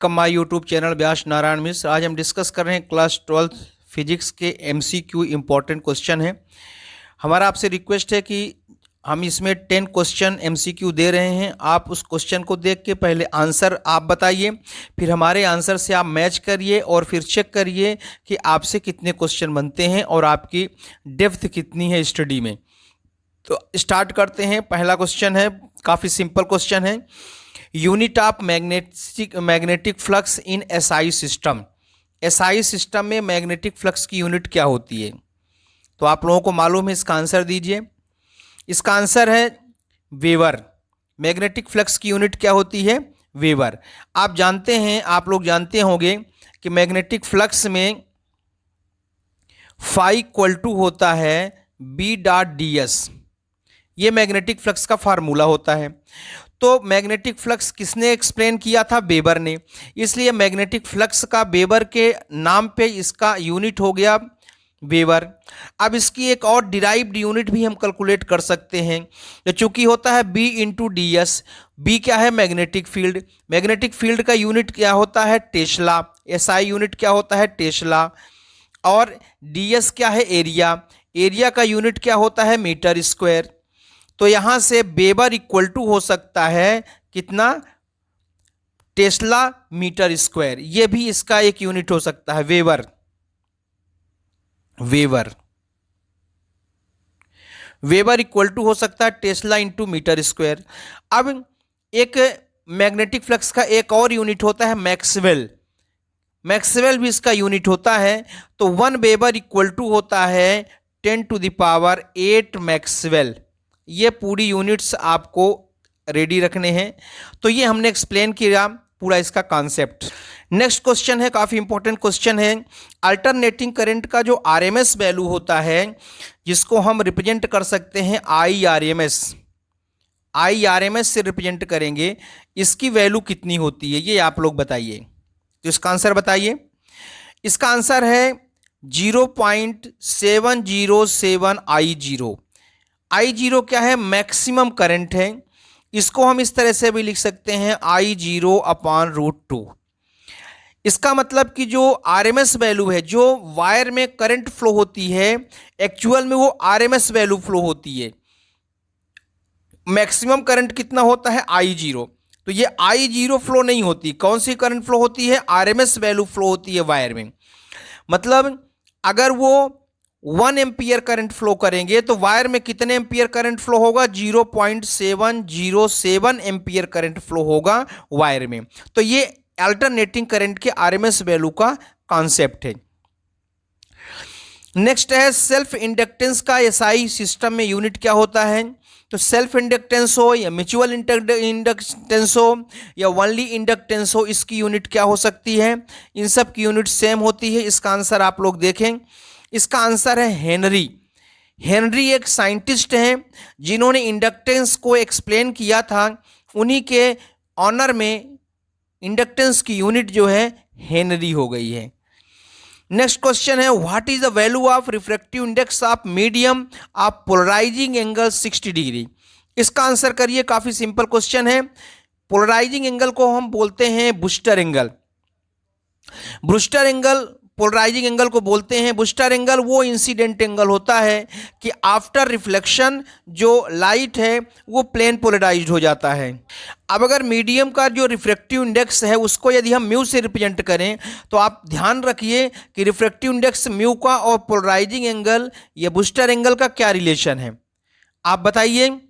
My YouTube channel व्यास नारायण मिश्र। आज हम discuss कर रहे हैं क्लास 12 फिजिक्स के एमसीक्यू इम्पॉर्टेंट क्वेश्चन है। हमारा आपसे रिक्वेस्ट है कि हम इसमें 10 क्वेश्चन एमसीक्यू दे रहे हैं। आप उस क्वेश्चन को देख के पहले आंसर आप बताइए, फिर हमारे आंसर से आप मैच करिए और फिर चेक करिए कि आपसे कितने क्वेश्चन बनते हैं और आपकी डेप्थ कितनी है स्टडी में। तो स्टार्ट करते हैं। पहला क्वेश्चन है, काफ़ी सिंपल क्वेश्चन है। Unit of magnetic flux in SI system. SI system में मैग्नेटिक फ्लक्स की यूनिट क्या होती है? तो आप लोगों को मालूम है, इसका आंसर दीजिए। इसका आंसर है वेबर। मैग्नेटिक फ्लक्स की यूनिट क्या होती है? वेबर। आप जानते हैं, आप लोग जानते होंगे कि मैग्नेटिक फ्लक्स में फाई इक्वल टू होता है बी डॉट डी एस। ये मैग्नेटिक फ्लक्स का फार्मूला होता है। तो मैग्नेटिक फ्लक्स किसने एक्सप्लेन किया था? वेबर ने। इसलिए मैग्नेटिक फ्लक्स का वेबर के नाम पे इसका यूनिट हो गया वेबर। अब इसकी एक और डिराइव्ड यूनिट भी हम कैलकुलेट कर सकते हैं, जो चूंकि होता है B into D S. B क्या है? Magnetic field. मैग्नेटिक फील्ड का यूनिट क्या होता है? टेस्ला। एसआई यूनिट क्या होता है? टेस्ला। और डी एस क्या है? एरिया। एरिया का यूनिट क्या होता है? Metre square. तो यहां से वेबर इक्वल टू हो सकता है कितना? Tesla metre square. यह भी इसका एक यूनिट हो सकता है, वेबर। वेबर इक्वल टू हो सकता है टेस्ला इंटू मीटर स्क्वायर। अब एक मैग्नेटिक फ्लक्स का एक और यूनिट होता है मैक्सवेल। मैक्सवेल भी इसका यूनिट होता है। तो 1 वेबर इक्वल टू होता है 10⁸ मैक्सवेल। ये पूरी यूनिट्स आपको रेडी रखने हैं। तो ये हमने एक्सप्लेन किया पूरा इसका कॉन्सेप्ट। नेक्स्ट क्वेश्चन है, काफ़ी इंपॉर्टेंट क्वेश्चन है। अल्टरनेटिंग करंट का जो आरएमएस वैल्यू होता है, जिसको हम रिप्रेजेंट कर सकते हैं आईआरएमएस से रिप्रेजेंट करेंगे, इसकी वैल्यू कितनी होती है? ये आप लोग बताइए। तो इसका आंसर बताइए। इसका आंसर है 0.707 I0। I0 क्या है? मैक्सिमम करंट है। इसको हम इस तरह से भी लिख सकते हैं I0/√2। इसका मतलब कि जो आरएमएस वैल्यू है, जो वायर में करंट फ्लो होती है, एक्चुअल में वो आरएमएस वैल्यू फ्लो होती है। मैक्सिमम करंट कितना होता है? I0। तो ये I0 फ्लो नहीं होती। कौन सी करंट फ्लो होती है? आरएमएस वैल्यू फ्लो होती है वायर में। मतलब अगर वो 1 एम्पियर करंट फ्लो करेंगे तो वायर में कितने एम्पियर करंट फ्लो होगा? 0.707 एम्पियर करंट फ्लो होगा वायर में। तो ये अल्टरनेटिंग करंट के आरएमएस वैल्यू का कॉन्सेप्ट है। नेक्स्ट है सेल्फ इंडक्टेंस का एसआई सिस्टम में यूनिट क्या होता है? तो सेल्फ इंडक्टेंस हो या म्यूचुअल इंडक्टेंस हो या ओनली इंडक्टेंस हो, इसकी यूनिट क्या हो सकती है? इन सब की यूनिट सेम होती है। इसका आंसर आप लोग देखें। इसका आंसर है हेनरी। हेनरी एक साइंटिस्ट हैं जिन्होंने इंडक्टेंस को एक्सप्लेन किया था। उन्हीं के ऑनर में इंडक्टेंस की यूनिट जो है हेनरी हो गई है। Next question is, what is the value of refractive index of medium of polarising angle 60 degree? इसका आंसर करिए। काफी सिंपल क्वेश्चन है। पोलराइजिंग एंगल को हम बोलते हैं Brewster angle. Brewster angle polarising angle को बोलते हैं। ब्रूस्टर एंगल वो इंसिडेंट एंगल होता है कि आफ्टर रिफ्लेक्शन जो लाइट है वो प्लेन पोलराइज्ड हो जाता है। अब अगर मीडियम का जो रिफ्रैक्टिव इंडेक्स है उसको यदि हम म्यू से रिप्रेजेंट करें, तो आप ध्यान रखिए कि रिफ्रैक्टिव इंडेक्स म्यू का और पोलराइजिंग एंगल या ब्रूस्टर एंगल का क्या रिलेशन है? आप बताइए।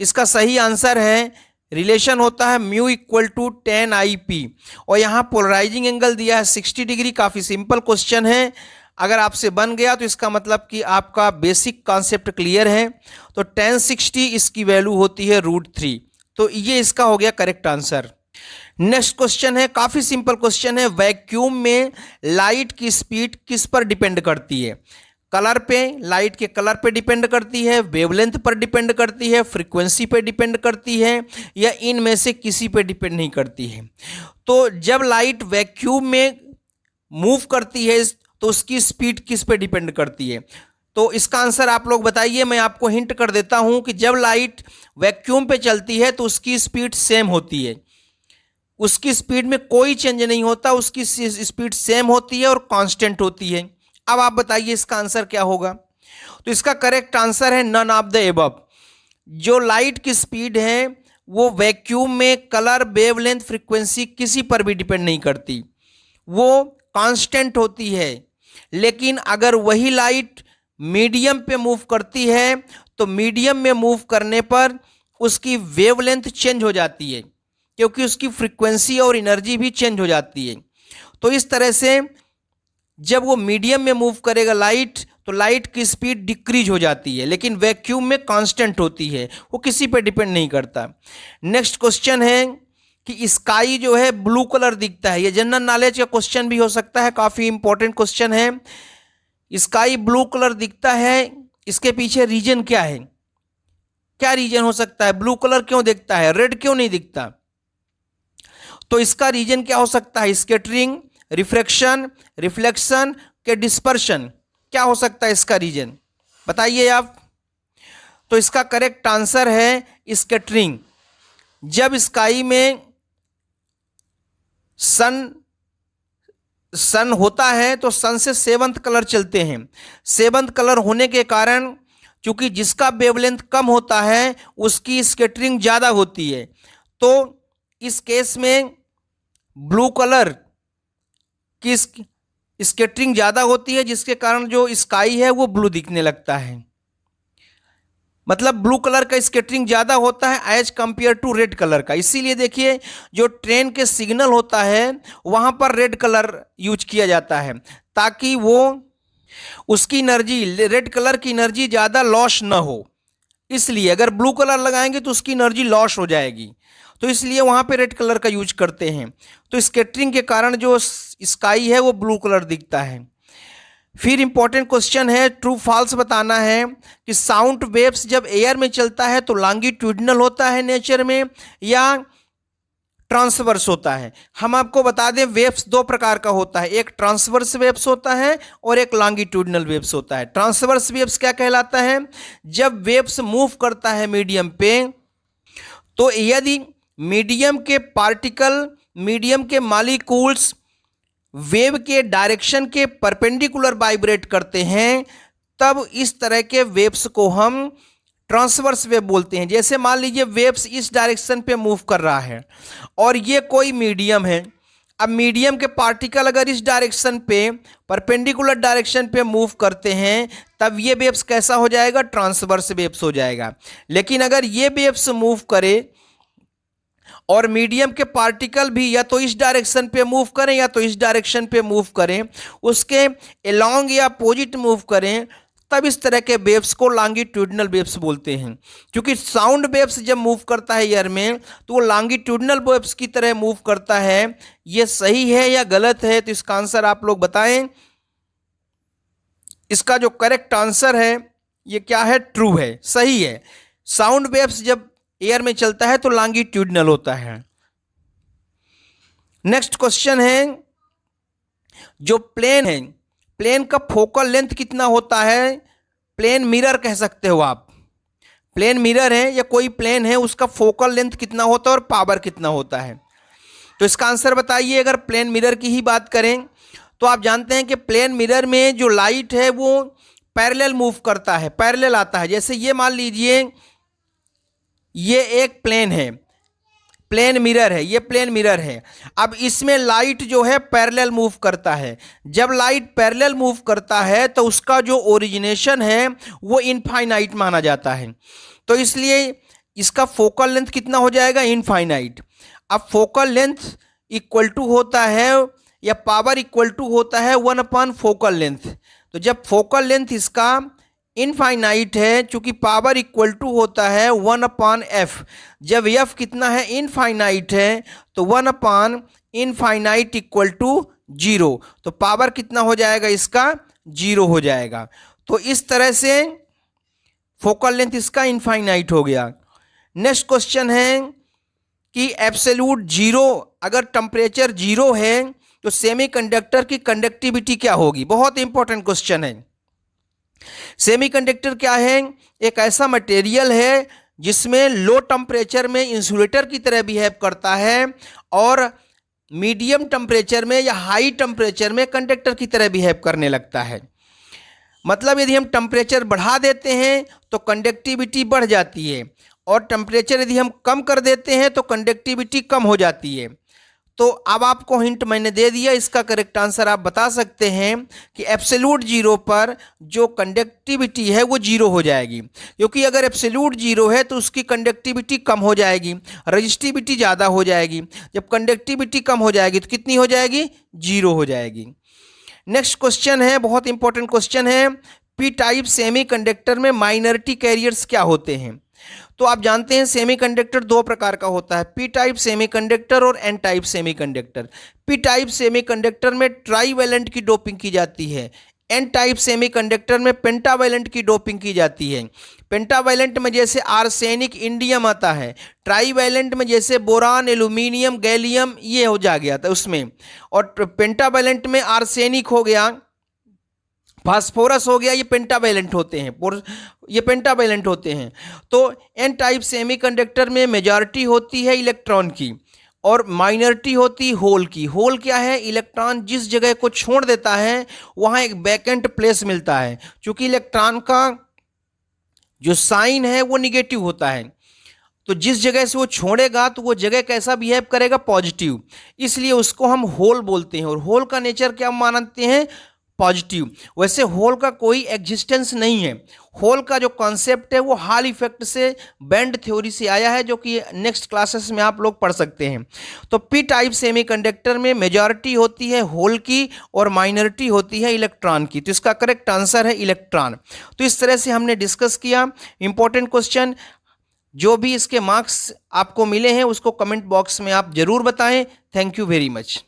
इसका सही आंसर है, रिलेशन होता है म्यू इक्वल टू 10 IP। और यहाँ पोलराइजिंग एंगल दिया है 60 डिग्री। काफ़ी सिंपल क्वेश्चन है। अगर आपसे बन गया तो इसका मतलब कि आपका बेसिक कॉन्सेप्ट क्लियर है। तो 1060 इसकी वैल्यू होती है √3। तो ये इसका हो गया करेक्ट आंसर। नेक्स्ट क्वेश्चन है, काफ़ी सिंपल क्वेश्चन है। वैक्यूम में लाइट की स्पीड किस पर डिपेंड करती है? कलर पे, लाइट के कलर पे डिपेंड करती है, वेवलेंथ पर डिपेंड करती है, फ्रीक्वेंसी पे डिपेंड करती है, या इनमें से किसी पे डिपेंड नहीं करती है? तो जब लाइट वैक्यूम में मूव करती है तो उसकी स्पीड किस पे डिपेंड करती है? तो इसका आंसर आप लोग बताइए। मैं आपको हिंट कर देता हूं कि जब लाइट वैक्यूम पे चलती है तो उसकी स्पीड सेम होती है। उसकी स्पीड में कोई चेंज नहीं होता, उसकी स्पीड सेम होती है और कांस्टेंट होती है। अब आप बताइए इसका आंसर क्या होगा। तो इसका करेक्ट आंसर है नन ऑफ द एबव। जो लाइट की स्पीड है वो वैक्यूम में कलर, वेवलेंथ, फ्रीक्वेंसी किसी पर भी डिपेंड नहीं करती, वो कांस्टेंट होती है। लेकिन अगर वही लाइट मीडियम पे मूव करती है तो मीडियम में मूव करने पर उसकी वेवलेंथ चेंज हो जाती है, क्योंकि उसकी फ्रीक्वेंसी और एनर्जी भी चेंज हो जाती है। तो इस तरह से जब वो मीडियम में मूव करेगा लाइट, तो लाइट की स्पीड डिक्रीज हो जाती है, लेकिन वैक्यूम में कांस्टेंट होती है, वो किसी पे डिपेंड नहीं करता। नेक्स्ट क्वेश्चन है कि स्काई जो है ब्लू कलर दिखता है। ये जनरल नॉलेज का क्वेश्चन भी हो सकता है, काफ़ी इंपॉर्टेंट क्वेश्चन है। स्काई ब्लू कलर दिखता है, इसके पीछे रीजन क्या है? क्या रीजन हो सकता है? ब्लू कलर क्यों दिखता है, रेड क्यों नहीं दिखता? तो इसका रीजन क्या हो सकता है? स्कैटरिंग, रिफ्रैक्शन, रिफ्लेक्शन के डिस्पर्शन, क्या हो सकता है इसका रीजन? बताइए आप। तो इसका करेक्ट आंसर है स्कैटरिंग। जब स्काई में सन होता है तो सन से सेवंथ कलर चलते हैं। सेवंथ कलर होने के कारण चूंकि जिसका वेवलेंथ कम होता है उसकी स्कैटरिंग ज़्यादा होती है, तो इस केस में ब्लू कलर की स्कैटरिंग ज़्यादा होती है, जिसके कारण जो स्काई है वो ब्लू दिखने लगता है। मतलब ब्लू कलर का स्कैटरिंग ज़्यादा होता है as compare to red colour का। इसीलिए देखिए जो ट्रेन के सिग्नल होता है वहाँ पर रेड कलर यूज किया जाता है, ताकि वो उसकी एनर्जी, रेड कलर की एनर्जी ज़्यादा लॉस ना हो। इसलिए अगर ब्लू कलर लगाएंगे तो उसकी एनर्जी लॉस हो जाएगी, तो इसलिए वहाँ पे रेड कलर का यूज करते हैं। तो स्कैटरिंग के कारण जो स्काई है वो ब्लू कलर दिखता है। फिर इंपॉर्टेंट क्वेश्चन है, ट्रू फॉल्स बताना है कि साउंड वेव्स जब एयर में चलता है तो लॉन्गिट्यूडिनल होता है नेचर में या ट्रांसवर्स होता है। हम आपको बता दें वेव्स दो प्रकार का होता है, एक ट्रांसवर्स वेव्स होता है और एक लॉन्गिट्यूडिनल वेव्स होता है। ट्रांसवर्स वेव्स क्या कहलाता है? जब वेव्स मूव करता है मीडियम पे, तो यदि मीडियम के पार्टिकल, मीडियम के मॉलिक्यूल्स वेव के डायरेक्शन के परपेंडिकुलर वाइब्रेट करते हैं, तब इस तरह के वेव्स को हम ट्रांसवर्स वेव बोलते हैं। जैसे मान लीजिए वेव्स इस डायरेक्शन पे मूव कर रहा है और ये कोई मीडियम है। अब मीडियम के पार्टिकल अगर इस डायरेक्शन पे, परपेंडिकुलर डायरेक्शन पे मूव करते हैं, तब ये वेव्स कैसा हो जाएगा? ट्रांसवर्स वेव्स हो जाएगा। लेकिन अगर ये वेव्स मूव करे और मीडियम के पार्टिकल भी या तो इस डायरेक्शन पे मूव करें या तो इस डायरेक्शन पे मूव करें, उसके अलोंग या अपोजिट मूव करें, तब इस तरह के वेव्स को लॉन्गिट्यूडिनल वेव्स बोलते हैं। क्योंकि साउंड वेव्स जब मूव करता है एयर में तो वो लॉन्गिट्यूडिनल वेव्स की तरह मूव करता है। ये सही है या गलत है? तो इसका आंसर आप लोग बताएं। इसका जो करेक्ट आंसर है ये क्या है? ट्रू है, सही है। साउंड वेव्स जब एयर में चलता है तो लॉन्गिट्यूडिनल होता है। नेक्स्ट क्वेश्चन है, जो प्लेन है, प्लेन का फोकल लेंथ कितना होता है? प्लेन मिरर कह सकते हो आप। प्लेन मिरर है या कोई प्लेन है, उसका फोकल लेंथ कितना होता है और पावर कितना होता है? तो इसका आंसर बताइए। अगर प्लेन मिरर की ही बात करें तो आप जानते हैं कि प्लेन मिरर में जो लाइट है वो पैरेलल मूव करता है, पैरेलल आता है। जैसे ये मान लीजिए ये एक प्लेन है, प्लेन मिरर है, ये प्लेन मिरर है। अब इसमें लाइट जो है पैरेलल मूव करता है। जब लाइट पैरेलल मूव करता है तो उसका जो ओरिजिनेशन है वो इनफाइनाइट माना जाता है। तो इसलिए इसका फोकल लेंथ कितना हो जाएगा? इनफाइनाइट। अब फोकल लेंथ इक्वल टू होता है या पावर इक्वल टू होता है 1 फोकल लेंथ। तो जब फोकल लेंथ इसका इनफाइनाइट है, चूंकि पावर इक्वल टू होता है 1/f। जब f कितना है? इनफाइनाइट है, तो 1/इनफाइनाइट इक्वल टू 0। तो पावर कितना हो जाएगा इसका? 0 हो जाएगा। तो इस तरह से फोकल लेंथ इसका इनफाइनाइट हो गया। नेक्स्ट क्वेश्चन है कि एब्सोल्यूट 0, अगर टेम्परेचर 0 है तो सेमीकंडक्टर की कंडक्टिविटी क्या होगी? बहुत इंपॉर्टेंट क्वेश्चन है। सेमीकंडक्टर क्या है? एक ऐसा मटेरियल है जिसमें लो टेम्परेचर में इंसुलेटर की तरह बिहेव करता है और मीडियम टेम्परेचर में या हाई टेम्परेचर में कंडक्टर की तरह बिहेव करने लगता है। मतलब यदि हम टेम्परेचर बढ़ा देते हैं तो कंडक्टिविटी बढ़ जाती है और टेम्परेचर यदि हम कम कर देते हैं तो कंडक्टिविटी कम हो जाती है। तो अब आपको हिंट मैंने दे दिया, इसका करेक्ट आंसर आप बता सकते हैं कि एब्सोल्यूट जीरो पर जो कंडक्टिविटी है वो जीरो हो जाएगी, क्योंकि अगर एब्सोल्यूट जीरो है तो उसकी कंडक्टिविटी कम हो जाएगी, रजिस्टिविटी ज़्यादा हो जाएगी। जब कंडक्टिविटी कम हो जाएगी तो कितनी हो जाएगी? जीरो हो जाएगी। नेक्स्ट क्वेश्चन है, बहुत इंपॉर्टेंट क्वेश्चन है, पी टाइप सेमीकंडक्टर में माइनॉरिटी कैरियर्स क्या होते हैं? तो आप जानते हैं सेमीकंडक्टर दो प्रकार का होता है, पी टाइप सेमीकंडक्टर और N type semiconductor. P type semiconductor में ट्राईवैलेंट की डोपिंग की जाती है, एन टाइप सेमीकंडक्टर में पेंटावैलेंट की डोपिंग की जाती है। पेंटावैलेंट में जैसे आर्सेनिक इंडियम आता है, ट्राईवैलेंट में जैसे बोरान एल्यूमिनियम गैलियम ये हो जा गया था उसमें, और पेंटावैलेंट में आर्सेनिक हो गया, फास्फोरस हो गया, ये पेंटावैलेंट होते हैं, ये पेंटावैलेंट होते हैं। तो एन टाइप सेमीकंडक्टर में मेजॉरिटी होती है इलेक्ट्रॉन की और माइनॉरिटी होती होल की। होल क्या है? इलेक्ट्रॉन जिस जगह को छोड़ देता है वहाँ एक वैकेंट प्लेस मिलता है, क्योंकि इलेक्ट्रॉन का जो साइन है वो निगेटिव होता है, तो जिस जगह से वो छोड़ेगा तो वो जगह कैसा बिहेव करेगा? पॉजिटिव, इसलिए उसको हम होल बोलते हैं। और होल का नेचर क्या मानते हैं? पॉजिटिव। वैसे होल का कोई एग्जिस्टेंस नहीं है, होल का जो कॉन्सेप्ट है वो हॉल इफेक्ट से, बैंड थ्योरी से आया है, जो कि नेक्स्ट क्लासेस में आप लोग पढ़ सकते हैं। तो पी टाइप सेमीकंडक्टर में मेजॉरिटी होती है होल की और माइनॉरिटी होती है इलेक्ट्रॉन की, तो इसका करेक्ट आंसर है इलेक्ट्रॉन। तो इस तरह से हमने डिस्कस किया इंपॉर्टेंट क्वेश्चन। जो भी इसके मार्क्स आपको मिले हैं उसको कमेंट बॉक्स में आप जरूर बताएं। Thank you very much.